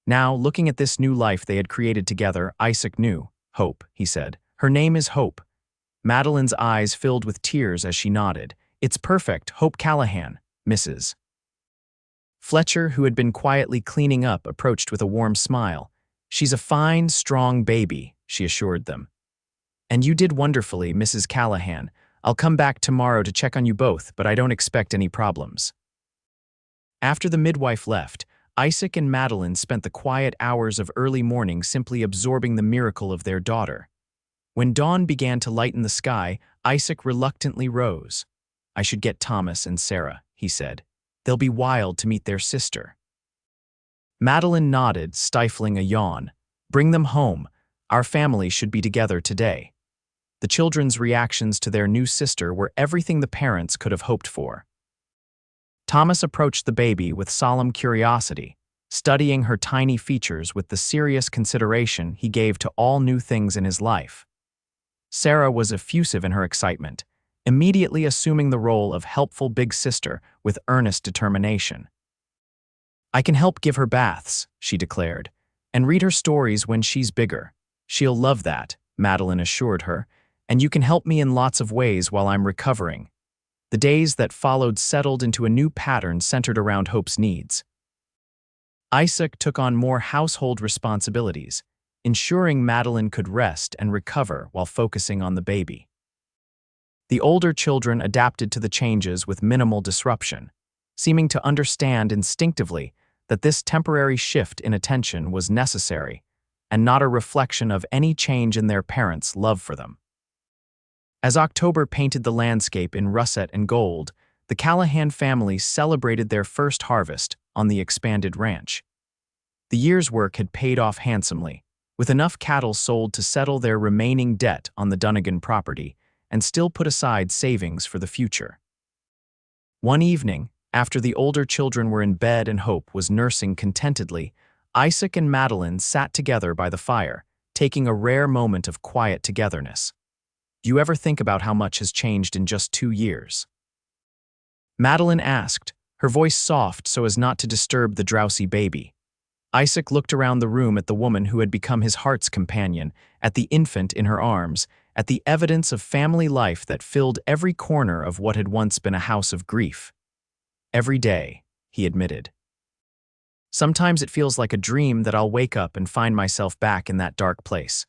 Speaker 1: Now, looking at this new life they had created together, Isaac knew. "Hope," he said. "Her name is Hope." Madeline's eyes filled with tears as she nodded. "It's perfect, Hope Callahan, Mrs. Fletcher, who had been quietly cleaning up, approached with a warm smile. "She's a fine, strong baby," she assured them. "And you did wonderfully, Mrs. Callahan. I'll come back tomorrow to check on you both, but I don't expect any problems." After the midwife left, Isaac and Madeline spent the quiet hours of early morning simply absorbing the miracle of their daughter. When dawn began to lighten the sky, Isaac reluctantly rose. "I should get Thomas and Sarah," he said. "They'll be wild to meet their sister." Madeline nodded, stifling a yawn. "Bring them home. Our family should be together today." The children's reactions to their new sister were everything the parents could have hoped for. Thomas approached the baby with solemn curiosity, studying her tiny features with the serious consideration he gave to all new things in his life. Sarah was effusive in her excitement, immediately assuming the role of helpful big sister with earnest determination. "I can help give her baths," she declared, "and read her stories when she's bigger. She'll love that," Madeline assured her, "and you can help me in lots of ways while I'm recovering." The days that followed settled into a new pattern centered around Hope's needs. Isaac took on more household responsibilities, ensuring Madeline could rest and recover while focusing on the baby. The older children adapted to the changes with minimal disruption, seeming to understand instinctively that this temporary shift in attention was necessary and not a reflection of any change in their parents' love for them. As October painted the landscape in russet and gold, the Callahan family celebrated their first harvest on the expanded ranch. The year's work had paid off handsomely, with enough cattle sold to settle their remaining debt on the Dunnigan property and still put aside savings for the future. One evening, after the older children were in bed and Hope was nursing contentedly, Isaac and Madeline sat together by the fire, taking a rare moment of quiet togetherness. "Do you ever think about how much has changed in just 2 years?" Madeline asked, her voice soft so as not to disturb the drowsy baby. Isaac looked around the room at the woman who had become his heart's companion, at the infant in her arms, at the evidence of family life that filled every corner of what had once been a house of grief. "Every day," he admitted. "Sometimes it feels like a dream that I'll wake up and find myself back in that dark place."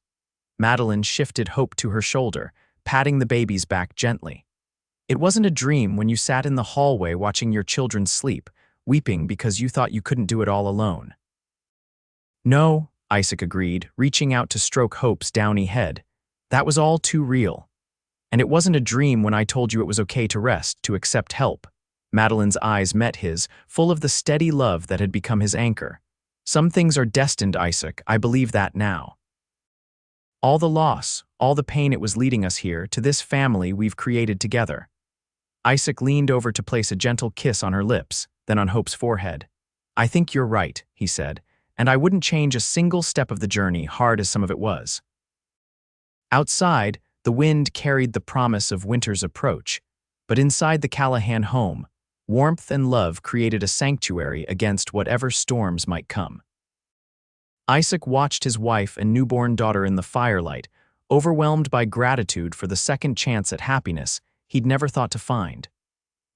Speaker 1: Madeline shifted Hope to her shoulder, patting the baby's back gently. "It wasn't a dream when you sat in the hallway watching your children sleep, weeping because you thought you couldn't do it all alone." "No," Isaac agreed, reaching out to stroke Hope's downy head. "That was all too real. And it wasn't a dream when I told you it was okay to rest, to accept help." Madeline's eyes met his, full of the steady love that had become his anchor. "Some things are destined, Isaac. I believe that now. All the loss, all the pain it was leading us here, to this family we've created together." Isaac leaned over to place a gentle kiss on her lips, then on Hope's forehead. "I think you're right," he said, "and I wouldn't change a single step of the journey, hard as some of it was." Outside, the wind carried the promise of winter's approach, but inside the Callahan home, warmth and love created a sanctuary against whatever storms might come. Isaac watched his wife and newborn daughter in the firelight, overwhelmed by gratitude for the second chance at happiness he'd never thought to find.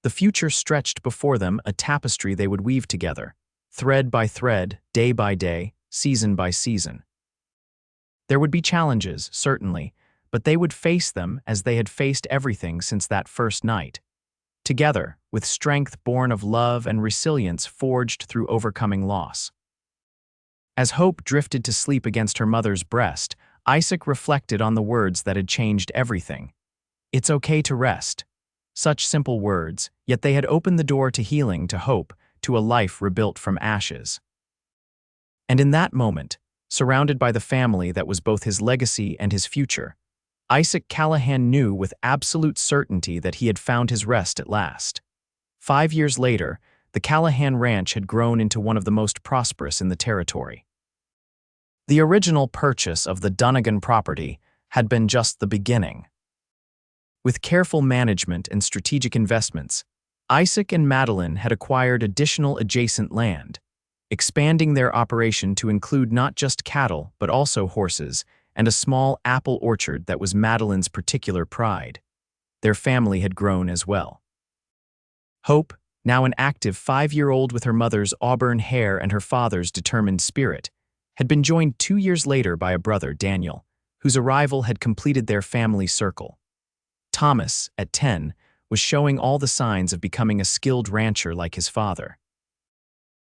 Speaker 1: The future stretched before them, a tapestry they would weave together, thread by thread, day by day, season by season. There would be challenges, certainly, but they would face them as they had faced everything since that first night. Together, with strength born of love and resilience forged through overcoming loss. As Hope drifted to sleep against her mother's breast, Isaac reflected on the words that had changed everything. "It's okay to rest." Such simple words, yet they had opened the door to healing, to hope, to a life rebuilt from ashes. And in that moment, surrounded by the family that was both his legacy and his future, Isaac Callahan knew with absolute certainty that he had found his rest at last. 5 years later, the Callahan Ranch had grown into one of the most prosperous in the territory. The original purchase of the Dunnigan property had been just the beginning. With careful management and strategic investments, Isaac and Madeline had acquired additional adjacent land, expanding their operation to include not just cattle but also horses and a small apple orchard that was Madeline's particular pride. Their family had grown as well. Hope, now an active 5-year-old with her mother's auburn hair and her father's determined spirit, had been joined 2 years later by a brother, Daniel, whose arrival had completed their family circle. Thomas, at 10, was showing all the signs of becoming a skilled rancher like his father.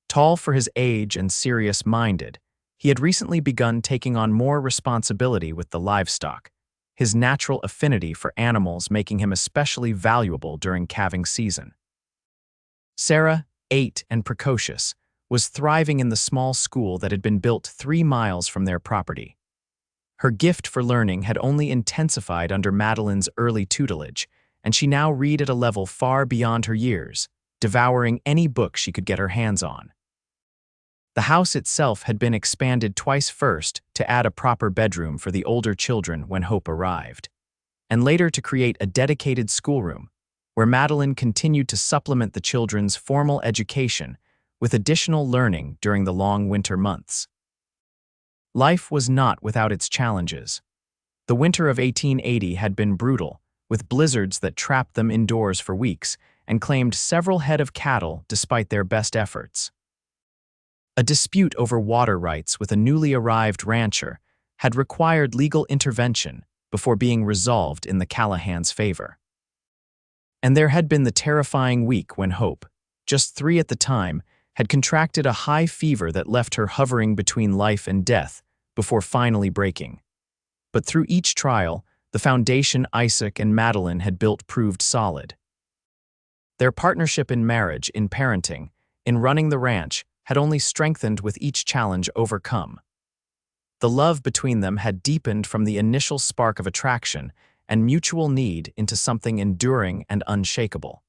Speaker 1: Tall for his age and serious-minded, he had recently begun taking on more responsibility with the livestock, his natural affinity for animals making him especially valuable during calving season. Sarah, 8 and precocious, was thriving in the small school that had been built 3 miles from their property. Her gift for learning had only intensified under Madeline's early tutelage, and she now read at a level far beyond her years, devouring any book she could get her hands on. The house itself had been expanded twice, first to add a proper bedroom for the older children when Hope arrived, and later to create a dedicated schoolroom, where Madeline continued to supplement the children's formal education with additional learning during the long winter months. Life was not without its challenges. The winter of 1880 had been brutal, with blizzards that trapped them indoors for weeks and claimed several head of cattle despite their best efforts. A dispute over water rights with a newly arrived rancher had required legal intervention before being resolved in the Callahans' favor. And there had been the terrifying week when Hope, just 3 at the time, had contracted a high fever that left her hovering between life and death before finally breaking. But through each trial, the foundation Isaac and Madeline had built proved solid. Their partnership in marriage, in parenting, in running the ranch, had only strengthened with each challenge overcome. The love between them had deepened from the initial spark of attraction and mutual need into something enduring and unshakable.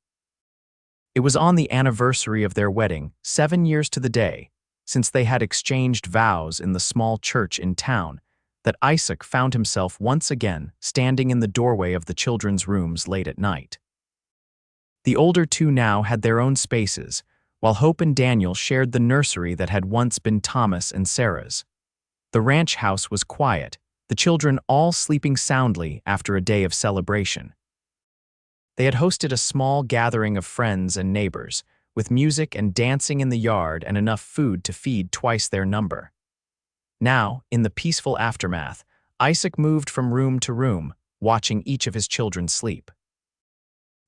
Speaker 1: It was on the anniversary of their wedding, 7 years to the day, since they had exchanged vows in the small church in town, that Isaac found himself once again standing in the doorway of the children's rooms late at night. The older two now had their own spaces, while Hope and Daniel shared the nursery that had once been Thomas and Sarah's. The ranch house was quiet, the children all sleeping soundly after a day of celebration. They had hosted a small gathering of friends and neighbors, with music and dancing in the yard and enough food to feed twice their number. Now, in the peaceful aftermath, Isaac moved from room to room, watching each of his children sleep.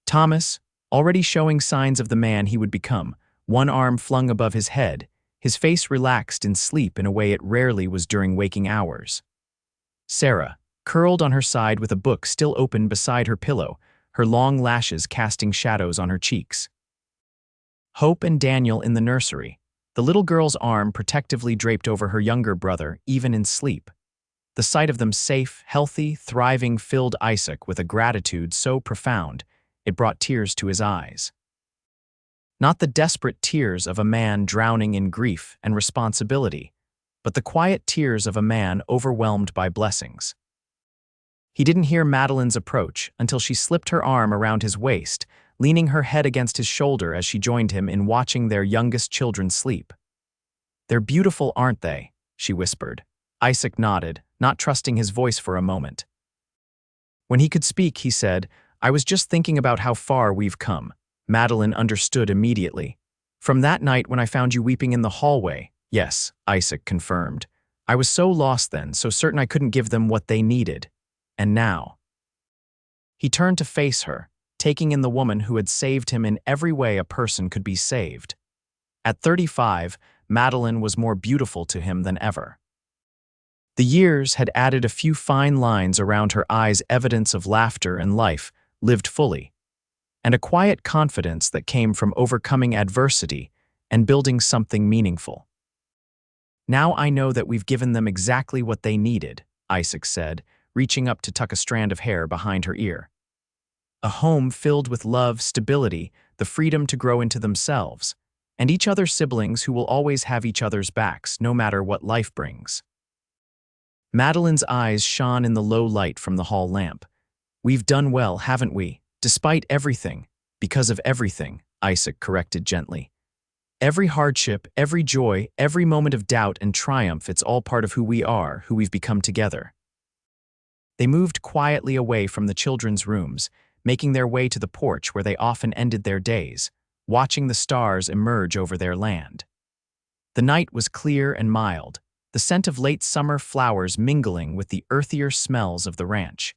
Speaker 1: Thomas, already showing signs of the man he would become, one arm flung above his head, his face relaxed in sleep in a way it rarely was during waking hours. Sarah, curled on her side with a book still open beside her pillow, her long lashes casting shadows on her cheeks. Hope and Daniel in the nursery, the little girl's arm protectively draped over her younger brother, even in sleep. The sight of them safe, healthy, thriving filled Isaac with a gratitude so profound it brought tears to his eyes. Not the desperate tears of a man drowning in grief and responsibility, but the quiet tears of a man overwhelmed by blessings. He didn't hear Madeline's approach until she slipped her arm around his waist, leaning her head against his shoulder as she joined him in watching their youngest children sleep. "They're beautiful, aren't they?" she whispered. Isaac nodded, not trusting his voice for a moment. When he could speak, he said, "I was just thinking about how far we've come." Madeline understood immediately. "From that night when I found you weeping in the hallway." "Yes," Isaac confirmed. "I was so lost then, so certain I couldn't give them what they needed. And now." He turned to face her, taking in the woman who had saved him in every way a person could be saved. At 35, Madeline was more beautiful to him than ever. The years had added a few fine lines around her eyes, evidence of laughter and life, lived fully, and a quiet confidence that came from overcoming adversity and building something meaningful. "Now I know that we've given them exactly what they needed," Isaac said, reaching up to tuck a strand of hair behind her ear. "A home filled with love, stability, the freedom to grow into themselves, and each other's siblings who will always have each other's backs, no matter what life brings." Madeline's eyes shone in the low light from the hall lamp. "We've done well, haven't we? Despite everything, because of everything," Isaac corrected gently. "Every hardship, every joy, every moment of doubt and triumph, it's all part of who we are, who we've become together." They moved quietly away from the children's rooms, making their way to the porch where they often ended their days, watching the stars emerge over their land. The night was clear and mild, the scent of late summer flowers mingling with the earthier smells of the ranch.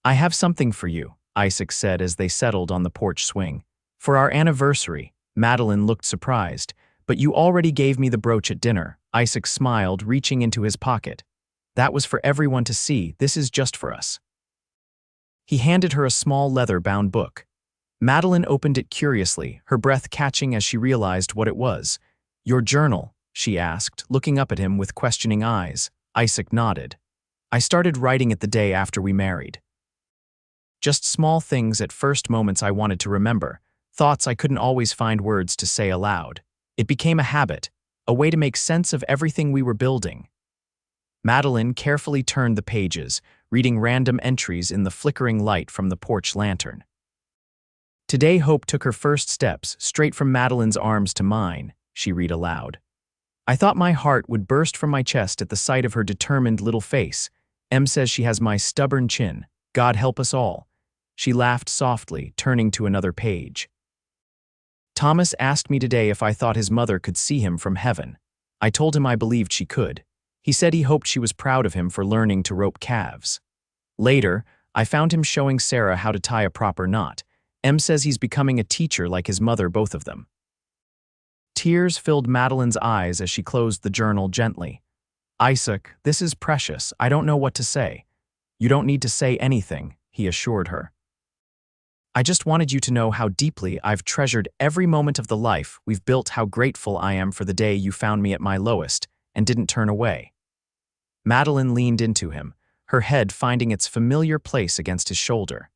Speaker 1: "I have something for you," Isaac said as they settled on the porch swing. "For our anniversary." Madeline looked surprised. "But you already gave me the brooch at dinner." Isaac smiled, reaching into his pocket. "That was for everyone to see. This is just for us." He handed her a small leather-bound book. Madeline opened it curiously, her breath catching as she realized what it was. "Your journal?" she asked, looking up at him with questioning eyes. Isaac nodded. I started writing it the day after we married. Just small things at first moments I wanted to remember, thoughts I couldn't always find words to say aloud. It became a habit, a way to make sense of everything we were building. Madeline carefully turned the pages, reading random entries in the flickering light from the porch lantern. Today Hope took her first steps, straight from Madeline's arms to mine, she read aloud. I thought my heart would burst from my chest at the sight of her determined little face. Em says she has my stubborn chin. God help us all. She laughed softly, turning to another page. Thomas asked me today if I thought his mother could see him from heaven. I told him I believed she could. He said he hoped she was proud of him for learning to rope calves. Later, I found him showing Sarah how to tie a proper knot. Em says he's becoming a teacher like his mother, both of them. Tears filled Madeline's eyes as she closed the journal gently. Isaac, this is precious. I don't know what to say. You don't need to say anything, he assured her. I just wanted you to know how deeply I've treasured every moment of the life we've built, how grateful I am for the day you found me at my lowest and didn't turn away. Madeline leaned into him, her head finding its familiar place against his shoulder.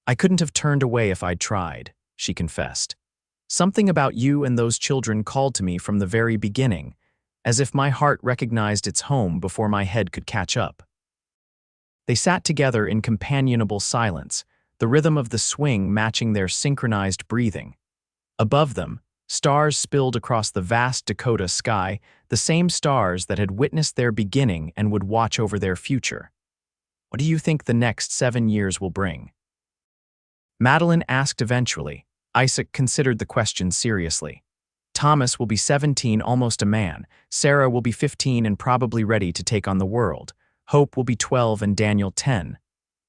Speaker 1: I couldn't have turned away if I'd tried, she confessed. Something about you and those children called to me from the very beginning, as if my heart recognized its home before my head could catch up. They sat together in companionable silence, the rhythm of the swing matching their synchronized breathing. Above them, stars spilled across the vast Dakota sky, the same stars that had witnessed their beginning and would watch over their future. What do you think the next 7 years will bring? Madeline asked eventually. Isaac considered the question seriously. Thomas will be 17, almost a man. Sarah will be 15 and probably ready to take on the world. Hope will be 12 and Daniel 10.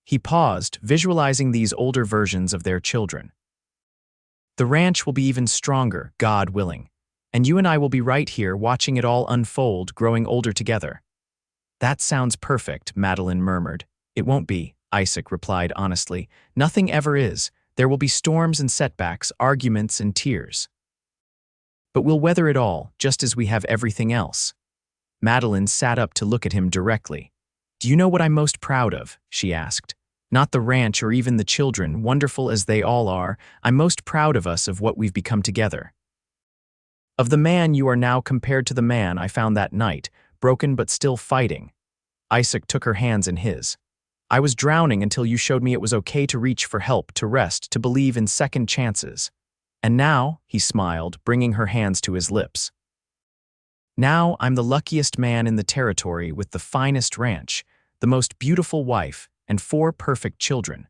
Speaker 1: He paused, visualizing these older versions of their children. The ranch will be even stronger, God willing. And you and I will be right here watching it all unfold, growing older together. That sounds perfect, Madeline murmured. It won't be, Isaac replied honestly. Nothing ever is. There will be storms and setbacks, arguments and tears. But we'll weather it all, just as we have everything else. Madeline sat up to look at him directly. Do you know what I'm most proud of? She asked. Not the ranch or even the children, wonderful as they all are. I'm most proud of us, of what we've become together. Of the man you are now compared to the man I found that night, broken but still fighting. Isaac took her hands in his. I was drowning until you showed me it was okay to reach for help, to rest, to believe in second chances. And now, he smiled, bringing her hands to his lips. Now I'm the luckiest man in the territory with the finest ranch, the most beautiful wife, and 4 perfect children.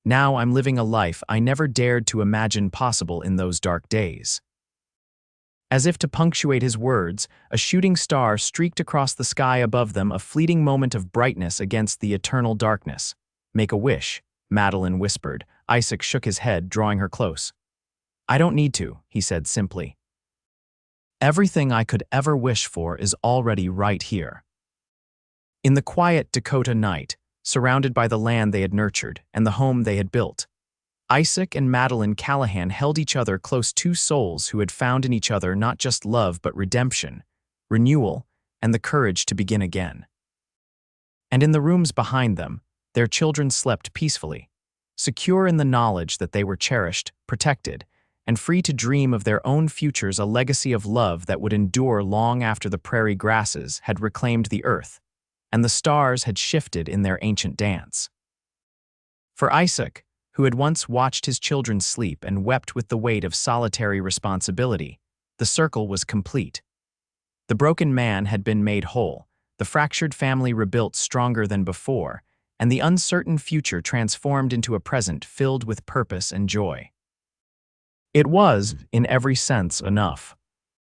Speaker 1: Now I'm living a life I never dared to imagine possible in those dark days. As if to punctuate his words, a shooting star streaked across the sky above them, a fleeting moment of brightness against the eternal darkness. Make a wish, Madeline whispered. Isaac shook his head, drawing her close. I don't need to, he said simply. Everything I could ever wish for is already right here. In the quiet Dakota night, surrounded by the land they had nurtured and the home they had built, Isaac and Madeline Callahan held each other close, 2 souls who had found in each other not just love but redemption, renewal, and the courage to begin again. And in the rooms behind them, their children slept peacefully, secure in the knowledge that they were cherished, protected, and free to dream of their own futures, a legacy of love that would endure long after the prairie grasses had reclaimed the earth, and the stars had shifted in their ancient dance. For Isaac, who had once watched his children sleep and wept with the weight of solitary responsibility, the circle was complete. The broken man had been made whole, the fractured family rebuilt stronger than before, and the uncertain future transformed into a present filled with purpose and joy. It was, in every sense, enough.